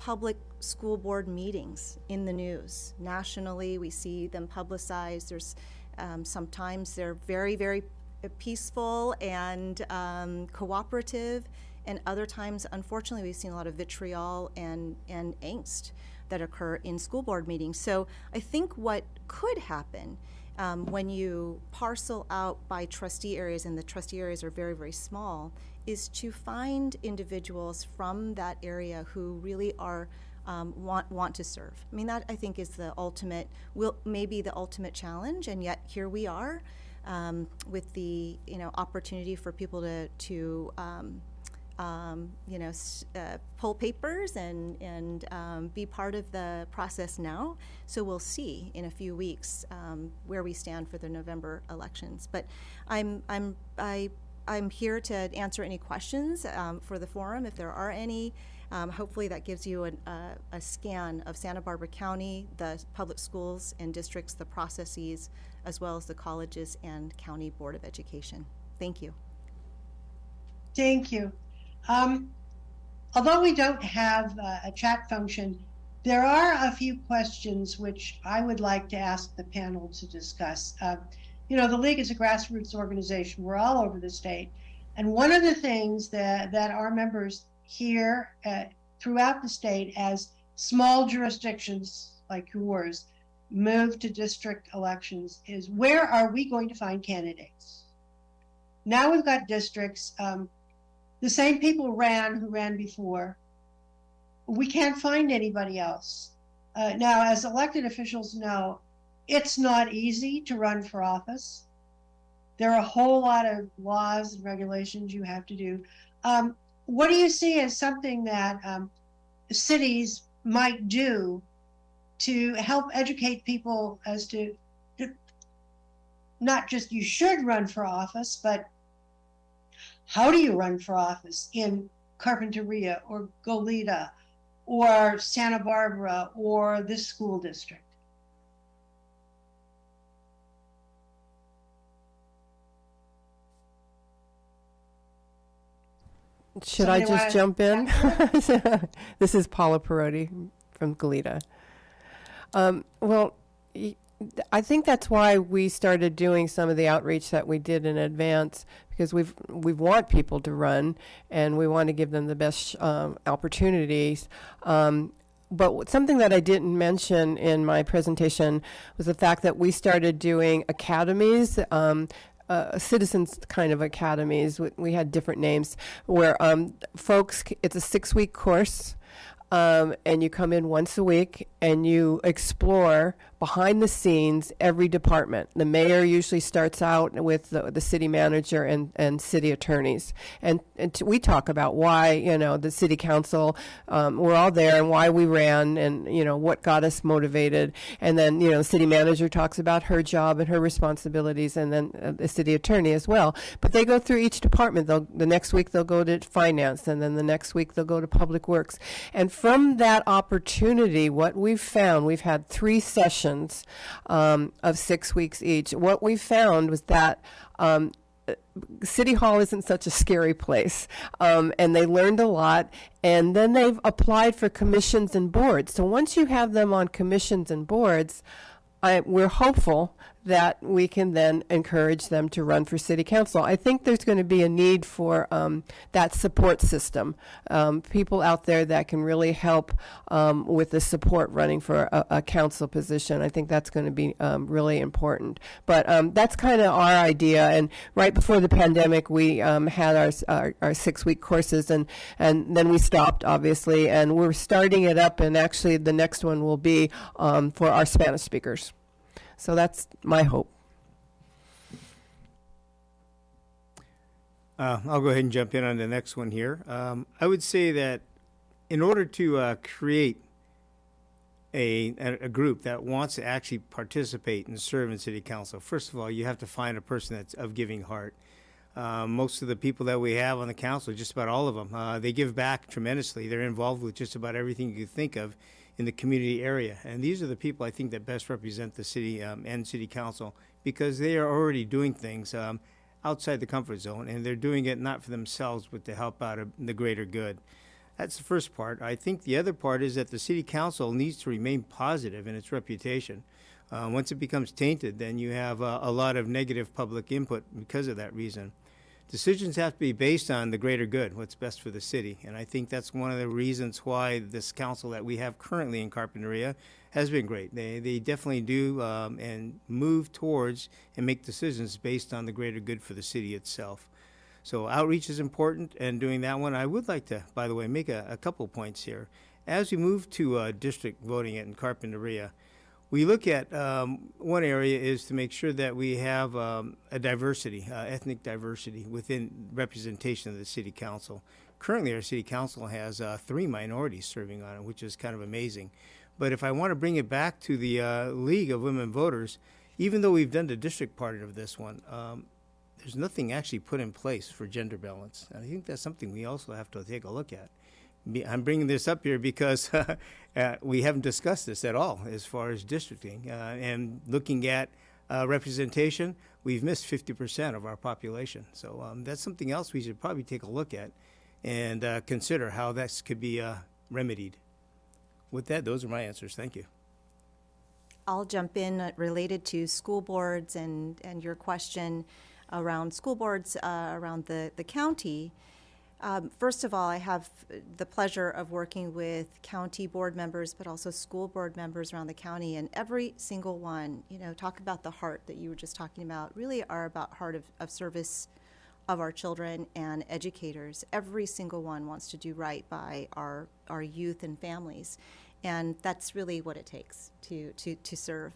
public school board meetings in the news. Nationally, we see them publicized. There's sometimes they're very, very peaceful and cooperative, and other times, unfortunately, we've seen a lot of vitriol and angst that occur in school board meetings. So I think what could happen when you parcel out by trustee areas, and the trustee areas are very, very small, is to find individuals from that area who really are want to serve. I mean, that I think is the ultimate, maybe the ultimate challenge, and yet here we are with the opportunity for people to pull papers and be part of the process now. So we'll see in a few weeks where we stand for the November elections. But I'm here to answer any questions for the forum if there are any. Hopefully that gives you a scan of Santa Barbara County, the public schools and districts, the processes, as well as the colleges and County Board of Education. Thank you. Thank you. Although we don't have a chat function, there are a few questions which I would like to ask the panel to discuss. The League is a grassroots organization. We're all over the state. And one of the things that our members hear throughout the state as small jurisdictions like yours move to district elections is, where are we going to find candidates? Now we've got districts. The same people who ran before. We can't find anybody else. Now, as elected officials know, it's not easy to run for office. There are a whole lot of laws and regulations you have to do. What do you see as something that cities might do to help educate people as to not just you should run for office, but how do you run for office in Carpinteria or Goleta or Santa Barbara or this school district? Should I Somebody just jump in? This is Paula Perotti from Goleta. I think that's why we started doing some of the outreach that we did in advance, because we want people to run and we want to give them the best opportunities. But something that I didn't mention in my presentation was the fact that we started doing academies, citizens kind of academies. We had different names where folks, it's a 6-week course. And you come in once a week and you explore behind the scenes every department. The mayor usually starts out with the city manager and city attorneys. And we talk about why, the city council, we're all there and why we ran and, what got us motivated. And then, the city manager talks about her job and her responsibilities, and then the city attorney as well. But they go through each department. The next week they'll go to finance, and then the next week they'll go to public works. And from that opportunity, what we've found, we've had 3 sessions of 6 weeks each. What we found was that City Hall isn't such a scary place, and they learned a lot, and then they've applied for commissions and boards. So once you have them on commissions and boards, we're hopeful that we can then encourage them to run for city council. I think there's going to be a need for that support system, people out there that can really help with the support running for a council position. I think that's going to be really important. But that's kind of our idea. And right before the pandemic, we had our 6-week courses, and then we stopped, obviously, and we're starting it up, and actually the next one will be for our Spanish speakers. So that's my hope. I'll go ahead and jump in on the next one here. I would say that in order to create a group that wants to actually participate and serve in city council, first of all, you have to find a person that's of giving heart. Most of the people that we have on the council, just about all of them, they give back tremendously. They're involved with just about everything you can think of in the community area. And these are the people I think that best represent the city and city council, because they are already doing things outside the comfort zone, and they're doing it not for themselves, but to help out the greater good. That's the first part. I think the other part is that the city council needs to remain positive in its reputation. Once it becomes tainted, then you have a lot of negative public input because of that reason. Decisions have to be based on the greater good, what's best for the city. And I think that's one of the reasons why this council that we have currently in Carpinteria has been great. They definitely do and move towards and make decisions based on the greater good for the city itself. So outreach is important, and doing that one, I would like to, by the way, make a couple points here. As we move to district voting in Carpinteria, we look at one area is to make sure that we have a diversity, ethnic diversity within representation of the city council. Currently, our city council has 3 minorities serving on it, which is kind of amazing. But if I want to bring it back to the League of Women Voters, even though we've done the district part of this one, there's nothing actually put in place for gender balance. And I think that's something we also have to take a look at. I'm bringing this up here because we haven't discussed this at all as far as districting. And looking at representation, we've missed 50% of our population. So that's something else we should probably take a look at and consider how that could be remedied. With that, those are my answers. Thank you. I'll jump in related to school boards and your question around school boards around the county. First of all, I have the pleasure of working with county board members, but also school board members around the county, and every single one, talk about the heart that you were just talking about, really are about heart of service of our children and educators. Every single one wants to do right by our youth and families, and that's really what it takes to serve.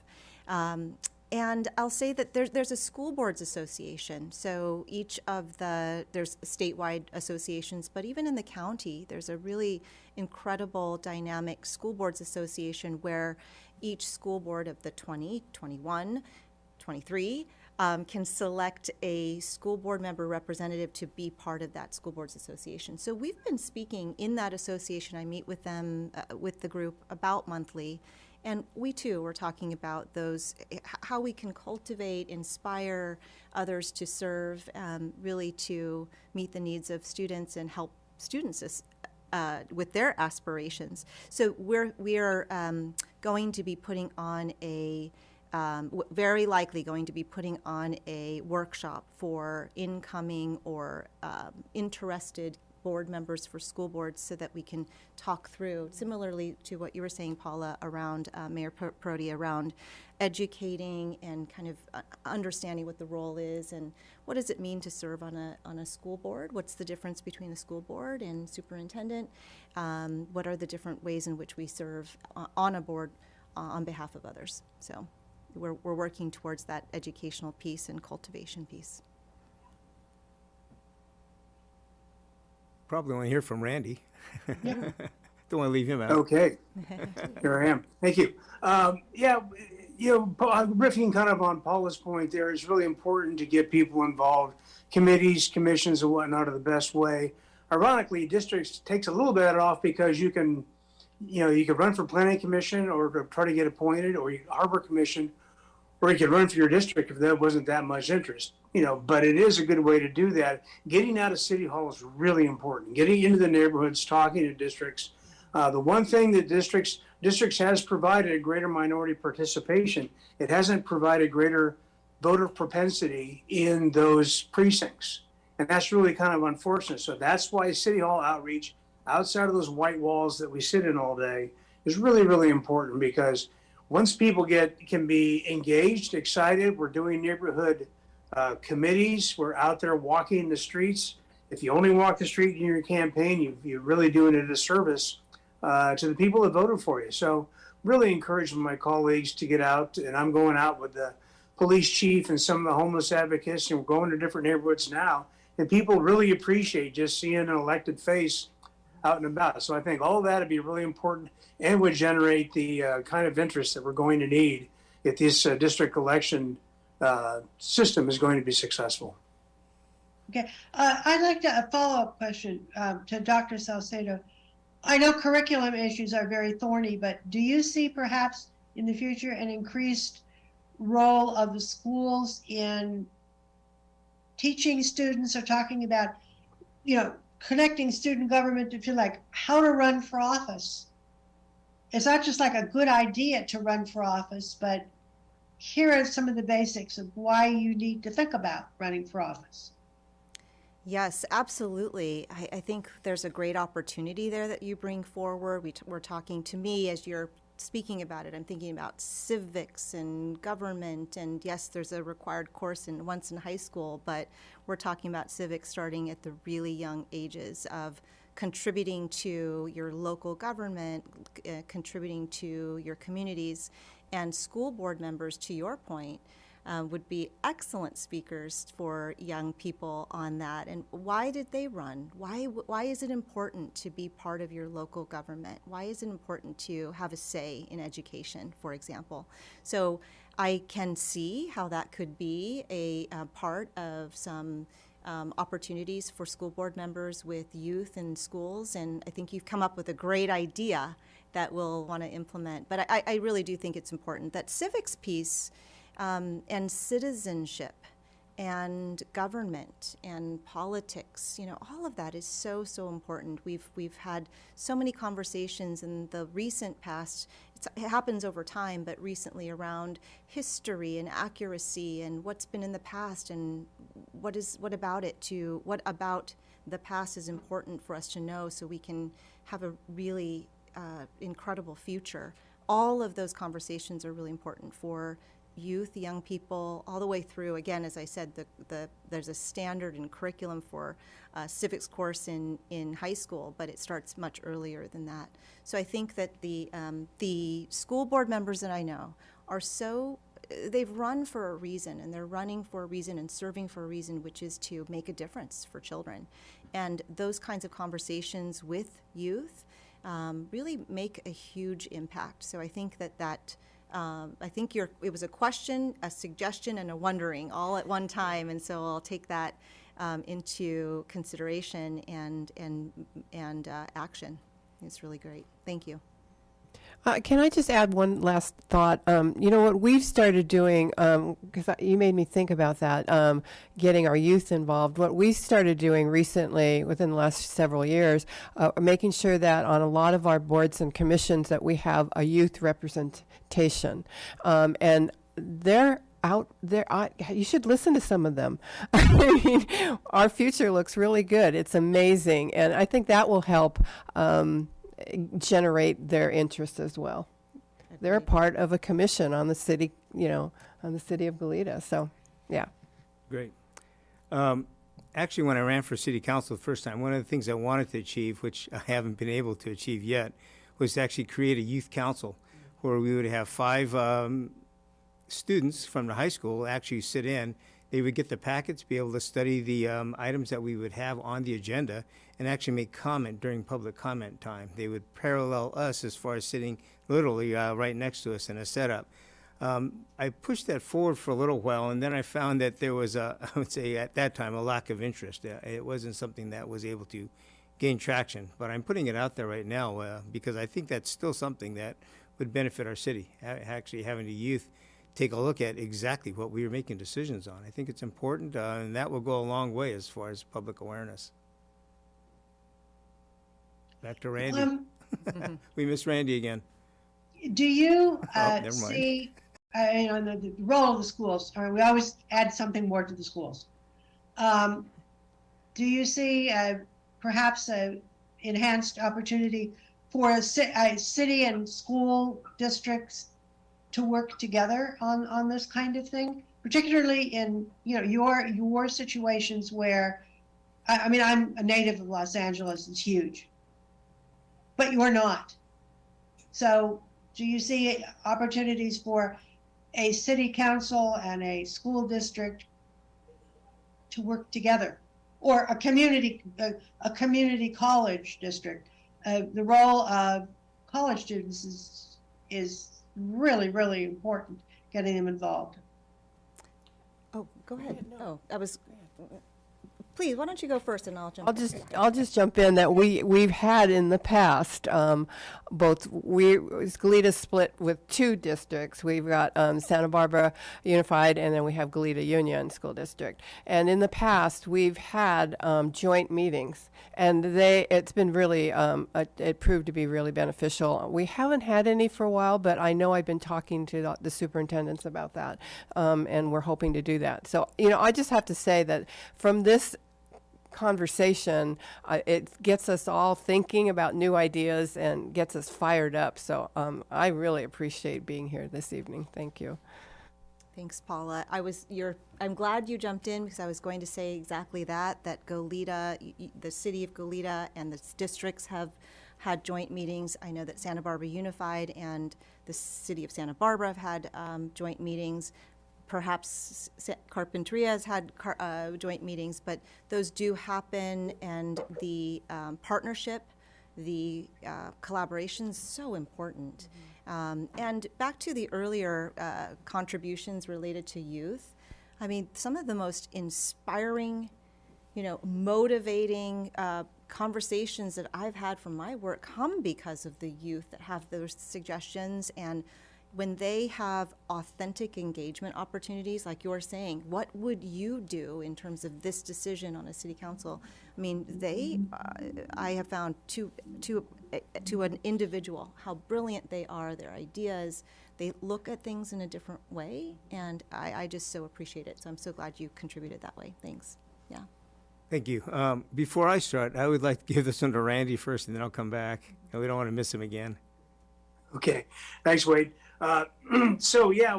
And I'll say that there's a school boards association. So there's statewide associations, but even in the county, there's a really incredible dynamic school boards association where each school board of the 20, 21, 23 can select a school board member representative to be part of that school boards association. So we've been speaking in that association. I meet with them, with the group about monthly. And we too were talking about how we can cultivate, inspire others to serve, really to meet the needs of students and help students with their aspirations. So we are going to be putting on very likely going to be putting on a workshop for incoming or interested board members for school boards so that we can talk through, similarly to what you were saying, Paula, around Mayor Prodi, around educating and kind of understanding what the role is and what does it mean to serve on a school board? What's the difference between a school board and superintendent? What are the different ways in which we serve on a board on behalf of others? So we're working towards that educational piece and cultivation piece. Probably want to hear from Randy. Yeah. Don't want to leave him out. Okay, here I am. Thank you. Riffing kind of on Paula's point there, it's really important to get people involved, committees, commissions, and whatnot, are the best way. Ironically, districts takes a little bit off because you can run for planning commission or try to get appointed, or harbor commission, or you could run for your district if there wasn't that much interest. But it is a good way to do that. Getting out of City Hall is really important. Getting into the neighborhoods, talking to districts. The one thing that districts has provided a greater minority participation. It hasn't provided greater voter propensity in those precincts. And that's really kind of unfortunate. So that's why City Hall outreach, outside of those white walls that we sit in all day, is really, really important, because once people can be engaged, excited, we're doing neighborhood committees, we're out there walking the streets. If you only walk the street in your campaign, you're really doing it a disservice to the people that voted for you. So really encourage my colleagues to get out, and I'm going out with the police chief and some of the homeless advocates, and we're going to different neighborhoods now, and people really appreciate just seeing an elected face out and about. So I think all of that would be really important and would generate the kind of interest that we're going to need if this district election system is going to be successful. Okay, I'd like a follow-up question to Dr. Salcedo. I know curriculum issues are very thorny, but do you see perhaps in the future an increased role of the schools in teaching students or talking about, connecting student government to like how to run for office. It's not just like a good idea to run for office, but here are some of the basics of why you need to think about running for office. Yes, absolutely. I think there's a great opportunity there that you bring forward. We're talking, to me, as you're speaking about it, I'm thinking about civics and government, and yes, there's a required course once in high school, but we're talking about civics starting at the really young ages of contributing to your local government, contributing to your communities, and school board members, to your point, would be excellent speakers for young people on that. And why did they run? Why is it important to be part of your local government? Why is it important to have a say in education, for example? So I can see how that could be a part of some opportunities for school board members with youth in schools. And I think you've come up with a great idea that we'll want to implement. But I really do think it's important that civics piece and citizenship and government and politics, all of that is so, so important. We've had so many conversations in the recent past. It happens over time, but recently around history and accuracy and what's been in the past and what about the past is important for us to know so we can have a really incredible future. All of those conversations are really important for youth, young people, all the way through. Again, as I said, there's a standard and curriculum for civics course in high school, but it starts much earlier than that. So I think that the school board members that I know are they've run for a reason, and they're running for a reason and serving for a reason, which is to make a difference for children. And those kinds of conversations with youth really make a huge impact. So I think I think it was a question, a suggestion, and a wondering all at one time, and so I'll take that into consideration and action. It's really great. Thank you. Can I just add one last thought? What we've started doing, because you made me think about that, getting our youth involved. What we started doing recently, within the last several years, making sure that on a lot of our boards and commissions that we have a youth representation. And they're out there. You should listen to some of them. I mean, our future looks really good. It's amazing. And I think that will help generate their interest as well. They're a part of a commission on the city, on the city of Goleta. So, yeah. Great. Actually, when I ran for city council the first time, one of the things I wanted to achieve, which I haven't been able to achieve yet, was to actually create a youth council where we would have 5 students from the high school actually sit in. They would get the packets, be able to study the items that we would have on the agenda, and actually make comment during public comment time. They would parallel us as far as sitting literally right next to us in a setup. I pushed that forward for a little while, and then I found that there was, I would say at that time, a lack of interest. It wasn't something that was able to gain traction. But I'm putting it out there right now because I think that's still something that would benefit our city, actually having the youth take a look at exactly what we are making decisions on. I think it's important, and that will go a long way as far as public awareness. Back to Randy. We miss Randy again. Do you never mind. see the role of the schools? Or we always add something more to the schools. Do you see perhaps an enhanced opportunity for city and school districts to work together on this kind of thing, particularly in your situations where, I'm a native of Los Angeles. It's huge, but you're not. So do you see opportunities for a city council and a school district to work together, or a community college district? The role of college students is really, really important, getting them involved. Oh, go ahead. Oh, I was. Please, why don't you go first and I'll jump in. I'll just jump in that we've had in the past Goleta split with 2 districts. We've got Santa Barbara Unified, and then we have Goleta Union School District. And in the past, we've had joint meetings, and it's been really it proved to be really beneficial. We haven't had any for a while, but I know I've been talking to the superintendents about that, and we're hoping to do that. So I just have to say that from this conversation, it gets us all thinking about new ideas and gets us fired up. So I really appreciate being here this evening. Thank you. Thanks, Paula. I'm glad you jumped in because I was going to say exactly that Goleta, the city of Goleta and the districts have had joint meetings. I know that Santa Barbara Unified and the city of Santa Barbara have had joint meetings. Perhaps Carpinteria has had joint meetings, but those do happen, and the partnership, the collaboration is so important. And back to the earlier contributions related to youth, I mean, some of the most inspiring, motivating conversations that I've had from my work come because of the youth that have those suggestions. And when they have authentic engagement opportunities, like you're saying, what would you do in terms of this decision on a city council? I mean, I have found to an individual how brilliant they are, their ideas. They look at things in a different way, and I just so appreciate it. So I'm so glad you contributed that way. Thanks. Yeah. Thank you. Before I start, I would like to give this one to Randy first, and then I'll come back. And we don't want to miss him again. Okay, thanks, Wade. So yeah,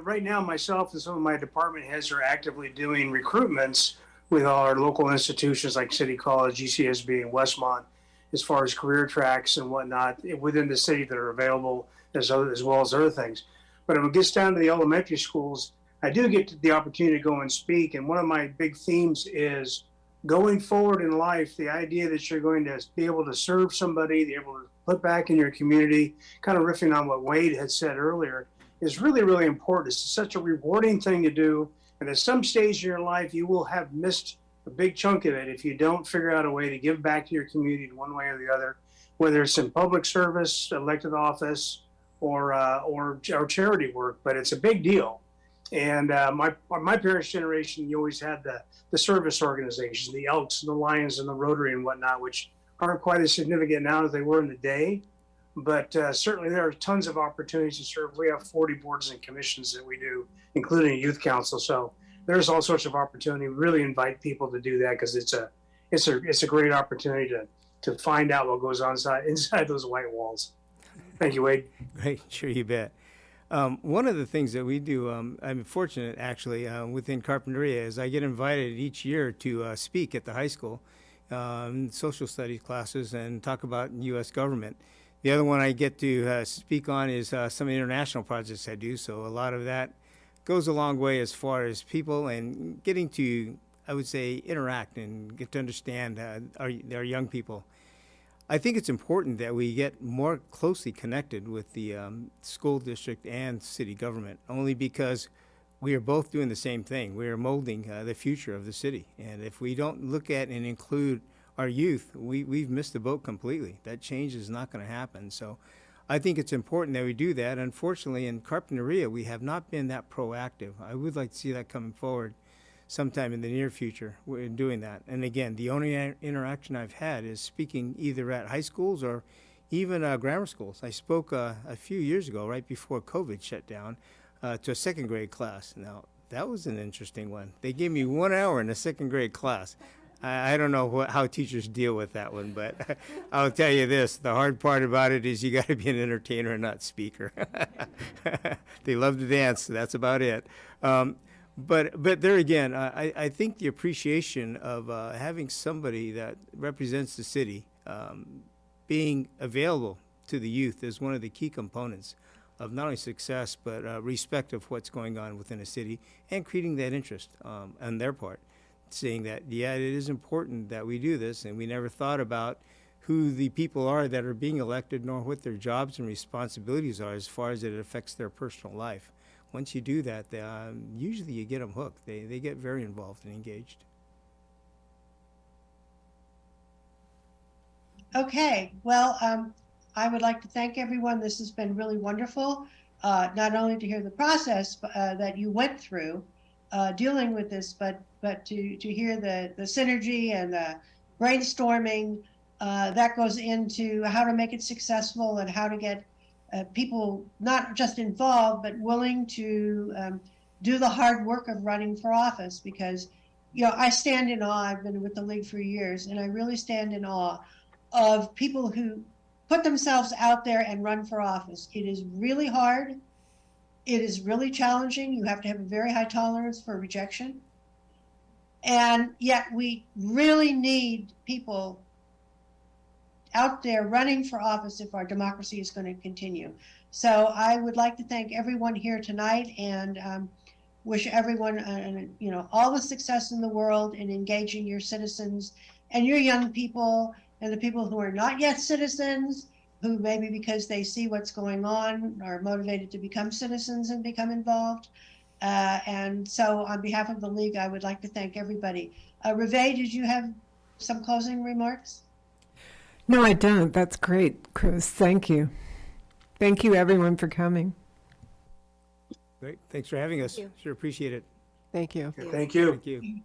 right now myself and some of my department heads are actively doing recruitments with all our local institutions like City College, GCSB, and Westmont, as far as career tracks and whatnot within the city that are available, as well as other things. But when it gets down to the elementary schools, I do get the opportunity to go and speak, and one of my big themes is going forward in life, the idea that you're going to be able to serve somebody, be able to put back in your community, kind of riffing on what Wade had said earlier, is really, really important. It's such a rewarding thing to do. And at some stage in your life, you will have missed a big chunk of it if you don't figure out a way to give back to your community in one way or the other, whether it's in public service, elected office, or charity work. But it's a big deal. And my parents' generation, you always had the service organizations, the Elks and the Lions and the Rotary and whatnot, which aren't quite as significant now as they were in the day. But certainly there are tons of opportunities to serve. We have 40 boards and commissions that we do, including a youth council. So there's all sorts of opportunity. We really invite people to do that because it's a great opportunity to find out what goes on inside those white walls. Thank you, Wade. Great, sure, you bet. One of the things that we do, I'm fortunate actually within Carpinteria, is I get invited each year to speak at the high school social studies classes and talk about U.S. government. The other one I get to speak on is some of the international projects I do. So a lot of that goes a long way as far as people and getting to, I would say, interact and get to understand our young people. I think it's important that we get more closely connected with the school district and city government, only because we are both doing the same thing. We are molding the future of the city. And if we don't look at and include our youth, we've missed the boat completely. That change is not going to happen. So I think it's important that we do that. Unfortunately, in Carpinteria, we have not been that proactive. I would like to see that coming forward sometime in the near future. We're doing that. And again, the only interaction I've had is speaking either at high schools or even grammar schools. I spoke a few years ago, right before COVID shut down, to a second grade class. Now, that was an interesting one. They gave me 1 hour in a second grade class. I don't know how teachers deal with that one, but I'll tell you this, the hard part about it is you got to be an entertainer and not speaker. They love to dance, so that's about it. But there again, I think the appreciation of having somebody that represents the city being available to the youth is one of the key components of not only success, but respect of what's going on within a city and creating that interest on their part, saying that, yeah, it is important that we do this, and we never thought about who the people are that are being elected, nor what their jobs and responsibilities are as far as it affects their personal life. Once you do that, usually you get them hooked. They get very involved and engaged. Okay, well, I would like to thank everyone. This has been really wonderful, not only to hear the process that you went through dealing with this, but to hear the synergy and the brainstorming that goes into how to make it successful and how to get people not just involved, but willing to do the hard work of running for office. Because, I stand in awe. I've been with the League for years, and I really stand in awe of people who put themselves out there and run for office. It is really hard. It is really challenging. You have to have a very high tolerance for rejection. And yet we really need people out there running for office if our democracy is going to continue. So I would like to thank everyone here tonight and wish everyone, all the success in the world in engaging your citizens and your young people and the people who are not yet citizens, who maybe because they see what's going on are motivated to become citizens and become involved. And so on behalf of the League, I would like to thank everybody. Reve, did you have some closing remarks? No, I don't. That's great, Chris. Thank you. Thank you, everyone, for coming. Great. Thanks for having us. you. Sure appreciate it. Thank you. Thank you. Thank you.